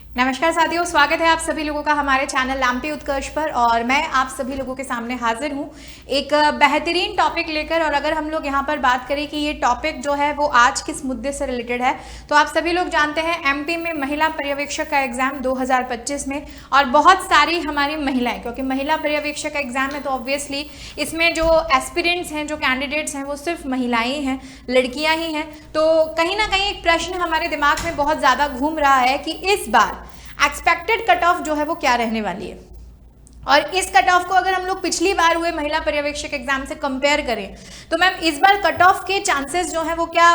नमस्कार साथियों, स्वागत है आप सभी लोगों का हमारे चैनल लांपे उत्कर्ष पर। और मैं आप सभी लोगों के सामने हाजिर हूँ एक बेहतरीन टॉपिक लेकर। और अगर हम लोग यहाँ पर बात करें कि ये टॉपिक जो है वो आज किस मुद्दे से रिलेटेड है, तो आप सभी लोग जानते हैं एमपी में महिला पर्यवेक्षक का एग्जाम 2025 में, और बहुत सारी हमारी महिलाएं, क्योंकि महिला पर्यवेक्षक का एग्जाम है तो ऑब्वियसली इसमें जो एस्पिरेंट्स हैं, जो कैंडिडेट्स हैं, वो सिर्फ महिलाएं ही हैं, लड़कियां ही हैं। तो कहीं ना कहीं एक प्रश्न हमारे दिमाग में बहुत ज़्यादा घूम रहा है कि इस बार एक्सपेक्टेड कट ऑफ जो है वो क्या रहने वाली है। और इस कट ऑफ को अगर हम लोग पिछली बार हुए महिला पर्यवेक्षक एग्जाम से कंपेयर करें तो मैम इस बार कट ऑफ के चांसेस जो है वो क्या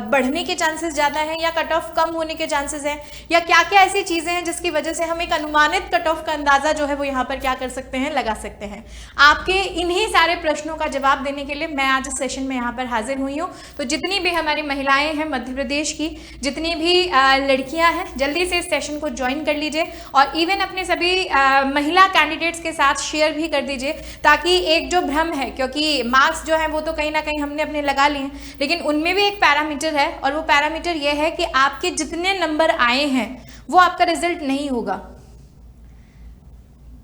बढ़ने के चांसेस ज़्यादा हैं या कट ऑफ कम होने के चांसेस हैं, या क्या क्या ऐसी चीज़ें हैं जिसकी वजह से हम एक अनुमानित कट ऑफ का अंदाज़ा जो है वो यहाँ पर क्या कर सकते हैं, लगा सकते हैं। आपके इन्हीं सारे प्रश्नों का जवाब देने के लिए मैं आज इस सेशन में यहाँ पर हाजिर हुई हूँ। तो जितनी भी हमारी महिलाएं हैं मध्य प्रदेश की, जितनी भी लड़कियाँ हैं, जल्दी से इस सेशन को ज्वाइन कर लीजिए और इवन अपने सभी महिला कैंडिडेट्स के साथ शेयर भी कर दीजिए, ताकि एक जो भ्रम है, क्योंकि मार्क्स जो है वो तो कहीं ना कहीं हमने अपने लगा लिए हैं, लेकिन उनमें भी एक पैरामीटर है, और वो पैरामीटर ये है कि आपके जितने नंबर आए हैं वो आपका रिजल्ट नहीं होगा।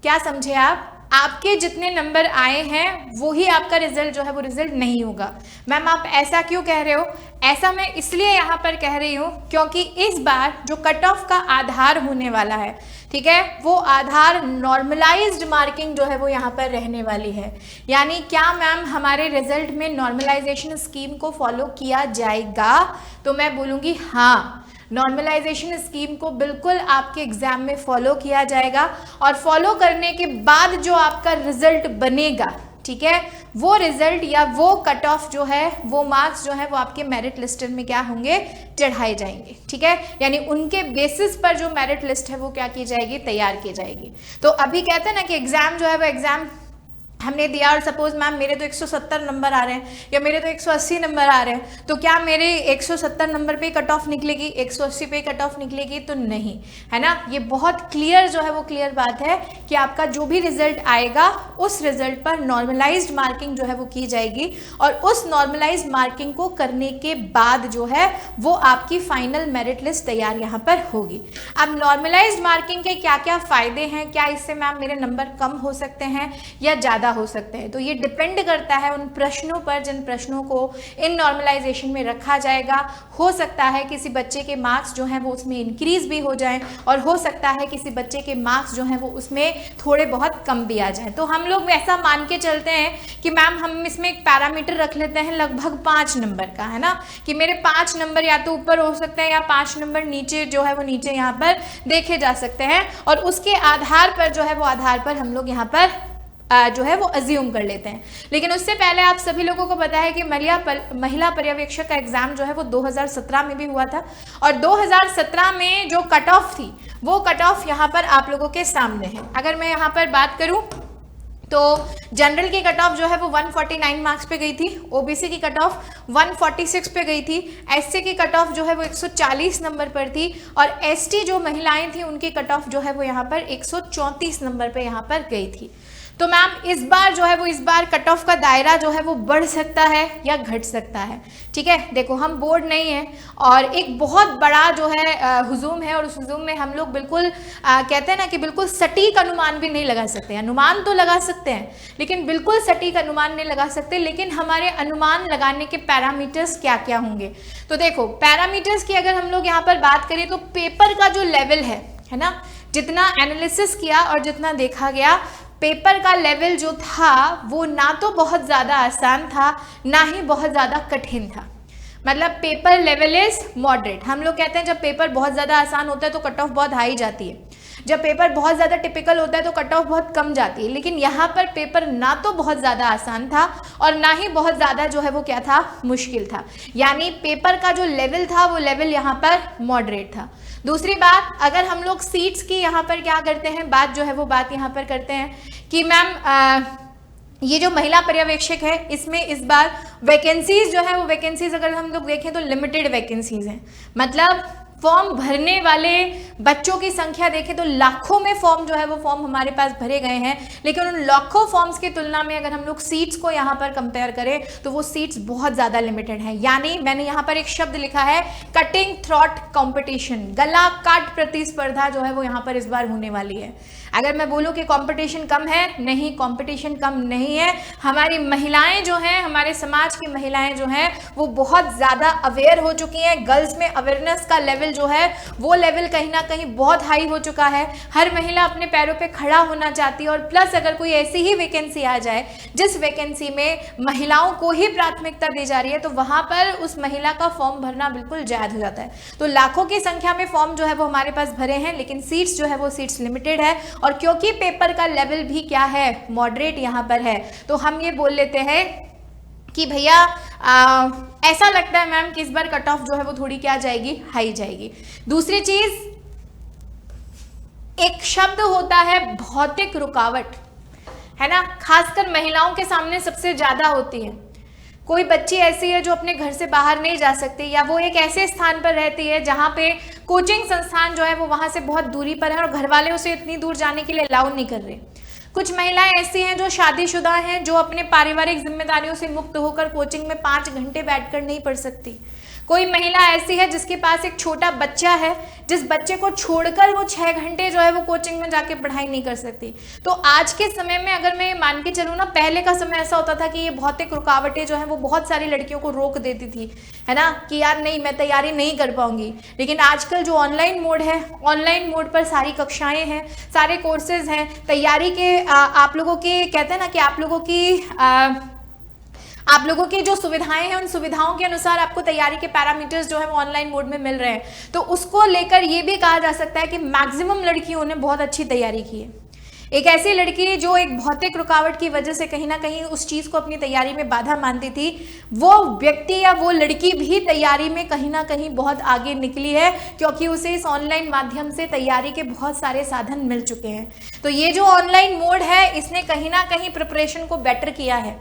क्या समझे आप? आपके जितने नंबर आए हैं वो ही आपका रिजल्ट जो है वो रिजल्ट नहीं होगा। मैम आप ऐसा क्यों कह रहे हो? ऐसा मैं इसलिए यहाँ पर कह रही हूँ क्योंकि इस बार जो कट ऑफ का आधार होने वाला है, ठीक है, वो आधार नॉर्मलाइज्ड मार्किंग जो है वो यहाँ पर रहने वाली है। यानी क्या मैम हमारे रिजल्ट में नॉर्मलाइजेशन स्कीम को फॉलो किया जाएगा? तो मैं बोलूँगी हाँ, नॉर्मलाइजेशन स्कीम को बिल्कुल आपके एग्जाम में फॉलो किया जाएगा। और फॉलो करने के बाद जो आपका रिजल्ट बनेगा, ठीक है, वो रिजल्ट या वो कट ऑफ जो है, वो मार्क्स जो है वो आपके मेरिट लिस्ट में क्या होंगे, चढ़ाए जाएंगे। ठीक है, यानी उनके बेसिस पर जो मेरिट लिस्ट है वो क्या की जाएगी, तैयार की जाएगी। तो अभी कहते हैं ना कि एग्जाम जो है वो एग्जाम हमने दिया, और सपोज मैम मेरे तो 170 नंबर आ रहे हैं या मेरे तो 180 नंबर आ रहे हैं, तो क्या मेरे 170 नंबर पे कट ऑफ निकलेगी, 180 पे कट ऑफ निकलेगी? तो नहीं, है ना। ये बहुत क्लियर जो है वो क्लियर बात है कि आपका जो भी रिजल्ट आएगा उस रिजल्ट पर नॉर्मलाइज्ड मार्किंग जो है वो की जाएगी, और उस नॉर्मलाइज्ड मार्किंग को करने के बाद जो है वो आपकी फाइनल मेरिट लिस्ट तैयार यहाँ पर होगी। अब नॉर्मलाइज्ड मार्किंग के क्या क्या फायदे हैं, क्या इससे मैम मेरे नंबर कम हो सकते हैं या ज़्यादा हो सकते हैं, तो ये डिपेंड करता है उन प्रश्नों पर जिन प्रश्नों को इन नॉर्मलाइजेशन में रखा जाएगा। हो सकता है किसी बच्चे के मार्क्स जो हैं वो उसमें इंक्रीज भी हो जाएं, और हो सकता है किसी बच्चे के मार्क्स जो हैं वो उसमें थोड़े बहुत कम भी आ जाएं। तो हम लोग ऐसा मान के चलते हैं कि मैम हम इसमें एक पैरामीटर रख लेते हैं लगभग 5 नंबर का, है ना, कि मेरे 5 नंबर या तो ऊपर हो सकते हैं या 5 नंबर नीचे जो है वो नीचे यहाँ पर देखे जा सकते हैं, और उसके आधार पर जो है वो आधार पर हम लोग यहाँ पर जो है वो अज्यूम कर लेते हैं। लेकिन उससे पहले आप सभी लोगों को पता है कि महिला पर्यवेक्षक का एग्जाम जो है वो 2017 में भी हुआ था, और 2017 में जो कट ऑफ थी वो कट ऑफ यहाँ पर आप लोगों के सामने है। अगर मैं यहाँ पर बात करूँ तो जनरल की कट ऑफ जो है वो 149 मार्क्स पे गई थी, ओबीसी की कट ऑफ 146 पे गई थी, एससी की कट ऑफ जो है वो 140 नंबर पर थी, और एसटी जो महिलाएं थी उनकी कट ऑफ जो है वो यहाँ पर 134 नंबर पे यहाँ पर गई थी। तो मैम इस बार जो है वो, इस बार कट ऑफ का दायरा जो है वो बढ़ सकता है या घट सकता है। ठीक है, देखो हम बोर्ड नहीं है, और एक बहुत बड़ा जो है हुजूम है, और उस हुजूम में हम लोग बिल्कुल कहते हैं ना कि बिल्कुल सटीक अनुमान भी नहीं लगा सकते। अनुमान तो लगा सकते हैं लेकिन बिल्कुल सटीक अनुमान नहीं लगा सकते। लेकिन हमारे अनुमान लगाने के पैरामीटर्स क्या क्या होंगे, तो देखो पैरामीटर्स की अगर हम लोग यहाँ पर बात करें तो पेपर का जो लेवल है ना, जितना एनालिसिस किया और जितना देखा गया, पेपर का लेवल जो था वो ना तो बहुत ज़्यादा आसान था ना ही बहुत ज़्यादा कठिन था। मतलब पेपर लेवल इज मॉडरेट। हम लोग कहते हैं जब पेपर बहुत ज़्यादा आसान होता है तो कट ऑफ बहुत हाई जाती है, जब पेपर बहुत ज़्यादा टिपिकल होता है तो कट ऑफ बहुत कम जाती है। लेकिन यहाँ पर पेपर ना तो बहुत ज़्यादा आसान था और ना ही बहुत ज़्यादा जो है वो क्या था, मुश्किल था। यानी पेपर का जो लेवल था वो लेवल यहाँ पर मॉडरेट था। दूसरी बात, अगर हम लोग सीट्स की यहाँ पर क्या करते हैं, बात जो है वो बात यहाँ पर करते हैं कि मैम ये जो महिला पर्यवेक्षक है इसमें इस बार वैकेंसीज जो है वो, वैकेंसीज अगर हम लोग देखें तो लिमिटेड वैकेंसीज हैं। मतलब फॉर्म भरने वाले बच्चों की संख्या देखें तो लाखों में फॉर्म जो है वो फॉर्म हमारे पास भरे गए हैं, लेकिन उन लाखों फॉर्म्स की तुलना में अगर हम लोग सीट्स को यहाँ पर कंपेयर करें तो वो सीट्स बहुत ज़्यादा लिमिटेड है। यानी मैंने यहाँ पर एक शब्द लिखा है कटिंग थ्रॉट कंपटीशन, गला काट प्रतिस्पर्धा जो है वो यहाँ पर इस बार होने वाली है। अगर मैं बोलूँ कि कंपटीशन कम है, नहीं, कंपटीशन कम नहीं है। हमारी महिलाएं जो हैं, हमारे समाज की महिलाएं जो हैं वो बहुत ज़्यादा अवेयर हो चुकी हैं। गर्ल्स में अवेयरनेस का लेवल जो है वो लेवल कहीं ना कहीं बहुत हाई हो चुका है। हर महिला अपने पैरों पे खड़ा होना चाहती है, और प्लस अगर कोई ऐसी ही वैकेंसी आ जाए जिस वैकेंसी में महिलाओं को ही प्राथमिकता दी जा रही है तो वहाँ पर उस महिला का फॉर्म भरना बिल्कुल जायज़ हो जाता है। तो लाखों की संख्या में फॉर्म जो है वो हमारे पास भरे हैं, लेकिन सीट्स जो है वो सीट्स लिमिटेड है। और क्योंकि पेपर का लेवल भी क्या है, मॉडरेट यहाँ पर है, तो हम ये बोल लेते हैं कि भैया ऐसा लगता है मैम कि इस बार कट ऑफ जो है वो थोड़ी क्या जाएगी, हाई जाएगी। दूसरी चीज, एक शब्द होता है भौतिक रुकावट, है ना, खासकर महिलाओं के सामने सबसे ज्यादा होती है। कोई बच्ची ऐसी है जो अपने घर से बाहर नहीं जा सकती, या वो एक ऐसे स्थान पर रहती है जहाँ पे कोचिंग संस्थान जो है वो वहाँ से बहुत दूरी पर है और घर वाले उसे इतनी दूर जाने के लिए अलाउ नहीं कर रहे। कुछ महिलाएं ऐसी हैं जो शादीशुदा हैं, जो अपने पारिवारिक जिम्मेदारियों से मुक्त होकर कोचिंग में 5 घंटे बैठकर नहीं पढ़ सकती। कोई महिला ऐसी है जिसके पास एक छोटा बच्चा है, जिस बच्चे को छोड़कर वो 6 घंटे जो है वो कोचिंग में जाके पढ़ाई नहीं कर सकती। तो आज के समय में अगर मैं मान के चलूँ ना, पहले का समय ऐसा होता था कि ये भौतिक रुकावटें जो है वो बहुत सारी लड़कियों को रोक देती थी, है ना, कि यार नहीं, मैं तैयारी नहीं कर पाऊंगी। लेकिन आजकल जो ऑनलाइन मोड है, ऑनलाइन मोड पर सारी कक्षाएं हैं, सारे कोर्सेज हैं, तैयारी के आप लोगों की कहते हैं ना कि आप लोगों की जो सुविधाएं हैं उन सुविधाओं के अनुसार आपको तैयारी के पैरामीटर्स जो है वो ऑनलाइन मोड में मिल रहे हैं। तो उसको लेकर ये भी कहा जा सकता है कि मैक्सिमम लड़कियों ने बहुत अच्छी तैयारी की है। एक ऐसी लड़की जो एक भौतिक रुकावट की वजह से कहीं ना कहीं उस चीज़ को अपनी तैयारी में बाधा मानती थी, वो व्यक्ति या वो लड़की भी तैयारी में कहीं ना कहीं बहुत आगे निकली है, क्योंकि उसे इस ऑनलाइन माध्यम से तैयारी के बहुत सारे साधन मिल चुके हैं। तो ये जो ऑनलाइन मोड है इसने कहीं ना कहीं प्रिपरेशन को बेटर किया है,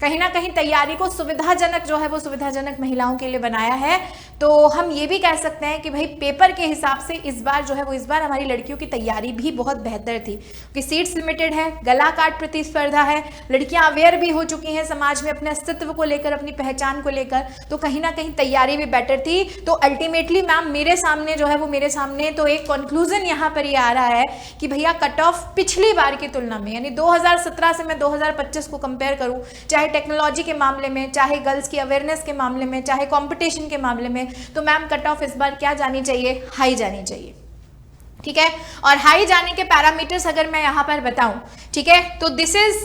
कहीं ना कहीं तैयारी को सुविधाजनक जो है वो सुविधाजनक महिलाओं के लिए बनाया है। तो हम ये भी कह सकते हैं कि भाई पेपर के हिसाब से इस बार जो है वो इस बार हमारी लड़कियों की तैयारी भी बहुत बेहतर थी, क्योंकि सीट्स लिमिटेड है, गला काट प्रतिस्पर्धा है, लड़कियां अवेयर भी हो चुकी हैं समाज में अपने अस्तित्व को लेकर, अपनी पहचान को लेकर, तो कहीं ना कहीं तैयारी भी बेटर थी। तो अल्टीमेटली मैम मेरे सामने जो है वो मेरे सामने तो एक कंक्लूजन यहाँ पर ये आ रहा है कि भैया कट ऑफ पिछली बार की तुलना में, यानी 2017 से मैं 2025 को कंपेयर करूँ, चाहे टेक्नोलॉजी के मामले में, चाहे गर्ल्स की अवेयरनेस के मामले में, चाहे कंपटीशन के मामले में, तो मैम कट ऑफ इस बार क्या जानी चाहिए, हाई जानी चाहिए। ठीक है, और हाई जाने के पैरामीटर्स अगर मैं यहाँ पर बताऊं, ठीक है, तो दिस इज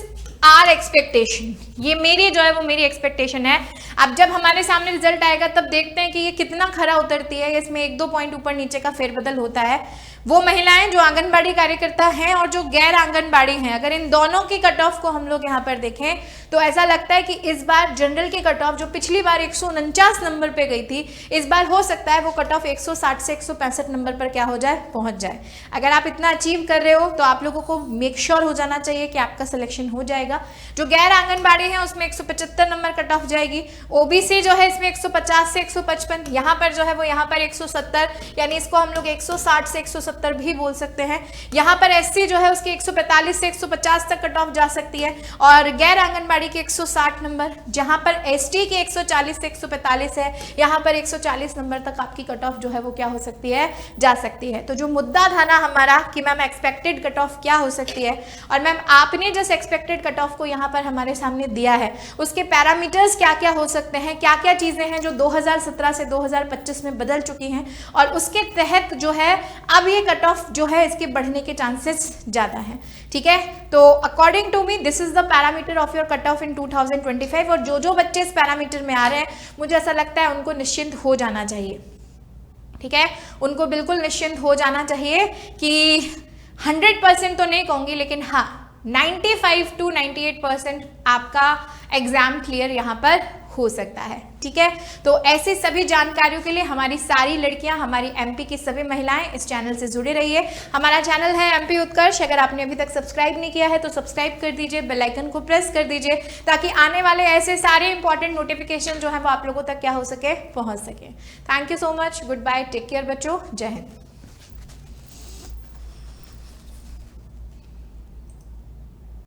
आर एक्सपेक्टेशन, ये मेरी जो है वो मेरी एक्सपेक्टेशन है। अब जब हमारे सामने रिजल्ट आएगा तब देखते हैं कि ये कितना खरा उतरती है, इसमें 1-2 पॉइंट ऊपर नीचे का फेरबदल होता है। वो महिलाएं जो आंगनबाड़ी कार्यकर्ता हैं और जो गैर आंगनबाड़ी हैं, अगर इन दोनों की कट ऑफ को हम लोग यहाँ पर देखें तो ऐसा लगता है कि इस बार जनरल की कट ऑफ जो पिछली बार 149 नंबर पे गई थी, इस बार हो सकता है वो कट ऑफ 160 से 165 नंबर पर क्या हो जाए, पहुंच जाए। अगर आप इतना अचीव कर रहे हो तो आप लोगों को मेक श्योर हो जाना चाहिए कि आपका सिलेक्शन हो जाएगा। जो गैर आंगनबाड़ी है उसमें 175 नंबर कट ऑफ जाएगी। ओबीसी जो है इसमें 150 से 155, यहाँ पर जो है वो यहाँ पर 170, यानी इसको हम लोग 160 से 170 भी बोल सकते हैं। यहाँ पर एससी जो है उसकी 145 से 150 तक कट ऑफ जा सकती है, और गैर आंगनबाड़ी की 160 नंबर, जहाँ पर एसटी की 140 से 145 है, यहाँ पर 140 नंबर तक आपकी कट ऑफ जो है वो क्या हो सकती है, जा सकती है। तो जो मुद्दा था ना हमारा कि मैम एक्सपेक्टेड कट ऑफ क्या हो सकती है, और मैम आपने जिस एक्सपेक्टेड कट ऑफ को यहाँ पर हमारे सामने दिया है उसके पैरामीटर्स क्या क्या हो सकते हैं, क्या क्या चीजें हैं जो 2017 से 2025 में बदल चुकी हैं, और उसके तहत जो है अब ये कट ऑफ जो है इसके बढ़ने के चांसेस ज्यादा हैं। ठीक है, तो according to me this is the parameter of your cut off in 2025, और जो बच्चे इस पैरामीटर में आ रहे हैं मुझे ऐसा लगता है उनको निश्चिंत हो जाना चाहिए। ठीक है, उनको बिल्कुल निश्चिंत हो जाना चाहिए कि 100% तो नहीं कहूंगी, लेकिन हाँ 95 to 98% आपका एग्जाम क्लियर यहाँ पर हो सकता है। ठीक है, तो ऐसी सभी जानकारियों के लिए हमारी सारी लड़कियां, हमारी एमपी की सभी महिलाएं इस चैनल से जुड़े रहिए। हमारा चैनल है एमपी उत्कर्ष, अगर आपने अभी तक सब्सक्राइब नहीं किया है तो सब्सक्राइब कर दीजिए, बेल आइकन को प्रेस कर दीजिए ताकि आने वाले ऐसे सारे इंपॉर्टेंट नोटिफिकेशन जो है वो आप लोगों तक क्या हो सके, पहुंच सके। Thank you so much, good bye, take care बच्चों, जय हिंद।